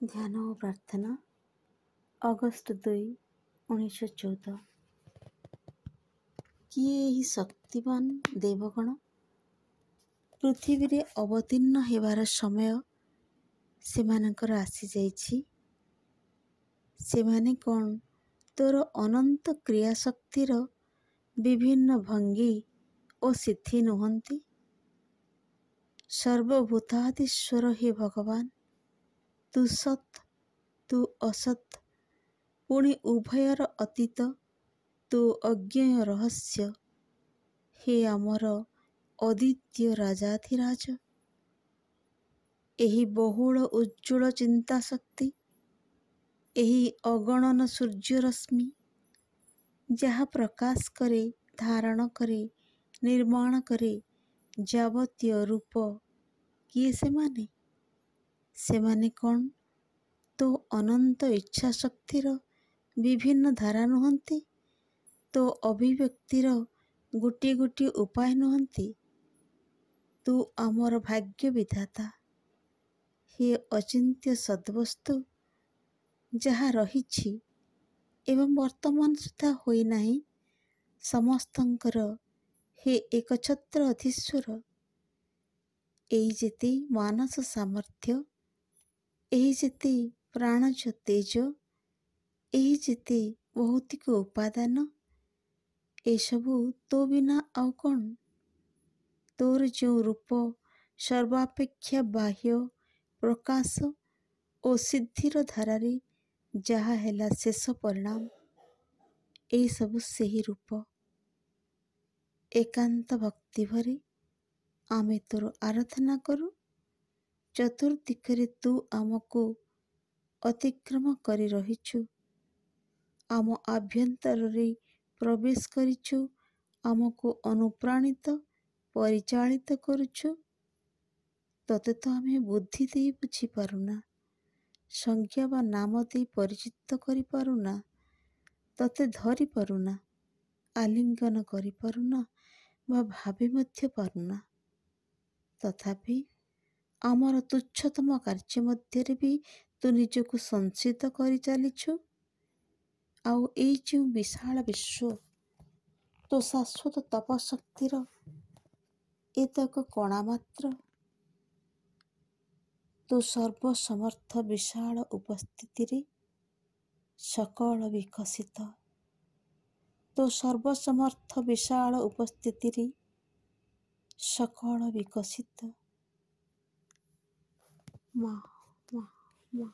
ଧ୍ୟାନ ଓ ପ୍ରାର୍ଥନା ଅଗଷ୍ଟ 2, 1914। କିଏ ଏହି ଶକ୍ତିମାନ ଦେବଗଣ? ପୃଥିବୀରେ ଅବତୀର୍ଣ୍ଣ ହେବାର ସମୟ ସେମାନଙ୍କର ଆସିଯାଇଛି। ସେମାନେ କ'ଣ ତୋର ଅନନ୍ତ କ୍ରିୟାଶକ୍ତିର ବିଭିନ୍ନ ଭଙ୍ଗୀ ଓ ସିଦ୍ଧି ନୁହନ୍ତି? ସର୍ବଭୂତାଧୀଶ୍ୱର ହେ ଭଗବାନ, ତୁ ସତ୍, ତୁ ଅସତ୍, ପୁଣି ଉଭୟର ଅତୀତ, ତୁ ଅଜ୍ଞେୟ ରହସ୍ୟ। ହେ ଆମର ଅଦ୍ୱିତୀୟ ରାଜାଧିରାଜ, ଏହି ବହୁଳ ଉଜ୍ଜ୍ୱଳ ଚିନ୍ତାଶକ୍ତି, ଏହି ଅଗଣନ ସୂର୍ଯ୍ୟରଶ୍ମି, ଯାହା ପ୍ରକାଶ କରେ, ଧାରଣ କରେ, ନିର୍ମାଣ କରେ ଯାବତୀୟ ରୂପ, କିଏ ସେମାନେ? ସେମାନେ କ'ଣ ତୋ ଅନନ୍ତ ଇଚ୍ଛାଶକ୍ତିର ବିଭିନ୍ନ ଧାରା ନୁହନ୍ତି? ତୋ ଅଭିବ୍ୟକ୍ତିର ଗୋଟିଏ ଗୋଟିଏ ଉପାୟ ନୁହନ୍ତି? ତୁ ଆମର ଭାଗ୍ୟ ବିଧାତା। ହେ ଅଚିନ୍ତ୍ୟ ସଦ୍ବସ୍ତୁ, ଯାହା ରହିଛି ଏବଂ ବର୍ତ୍ତମାନ ସୁଦ୍ଧା ହୋଇନାହିଁ ସମସ୍ତଙ୍କର ହେ ଏକଛତ୍ର ଅଧୀଶ୍ୱର, ଏହି ଯେତେ ମାନସ ସାମର୍ଥ୍ୟ, ଏହି ଯେତେ ପ୍ରାଣଜ ତେଜ, ଏହି ଯେତେ ଭୌତିକ ଉପାଦାନ, ଏସବୁ ତୋ ବିନା ଆଉ କ'ଣ? ତୋର ଯେଉଁ ରୂପ ସର୍ବାପେକ୍ଷା ବାହ୍ୟ ପ୍ରକାଶ ଓ ସିଦ୍ଧିର ଧାରାରେ ଯାହା ହେଲା ଶେଷ ପରିଣାମ, ଏହିସବୁ ସେହି ରୂପ। ଏକାନ୍ତ ଭକ୍ତିଭରେ ଆମେ ତୋର ଆରାଧନା କରୁ। ଚତୁର୍ଦିଗରେ ତୁ ଆମକୁ ଅତିକ୍ରମ କରି ରହିଛୁ, ଆମ ଆଭ୍ୟନ୍ତରରେ ପ୍ରବେଶ କରିଛୁ, ଆମକୁ ଅନୁପ୍ରାଣିତ ପରିଚାଳିତ କରୁଛୁ। ତୋତେ ତ ଆମେ ବୁଦ୍ଧି ଦେଇ ବୁଝିପାରୁନା, ସଂଜ୍ଞା ବା ନାମ ଦେଇ ପରିଚିତ କରିପାରୁନା, ତୋତେ ଧରିପାରୁନା, ଆଲିଙ୍ଗନ କରିପାରୁନା ବା ଭାବି ମଧ୍ୟ ପାରୁନା। ତଥାପି ଆମର ତୁଚ୍ଛତମ କାର୍ଯ୍ୟ ମଧ୍ୟରେ ବି ତୁ ନିଜକୁ ସଂସିତ କରି ଚାଲିଛୁ। ଆଉ ଏଇ ଯେଉଁ ବିଶାଳ ବିଶ୍ୱ, ତୋ ଶାଶ୍ୱତ ତପଶକ୍ତିର ଏତକ କଣା ମାତ୍ର। ତୋ ସର୍ବସମର୍ଥ ବିଶାଳ ଉପସ୍ଥିତିରେ ସକଳ ବିକଶିତ। ତୋ ସର୍ବସମର୍ଥ ବିଶାଳ ଉପସ୍ଥିତିରେ ସକଳ ବିକଶିତ। ମା ମା ମା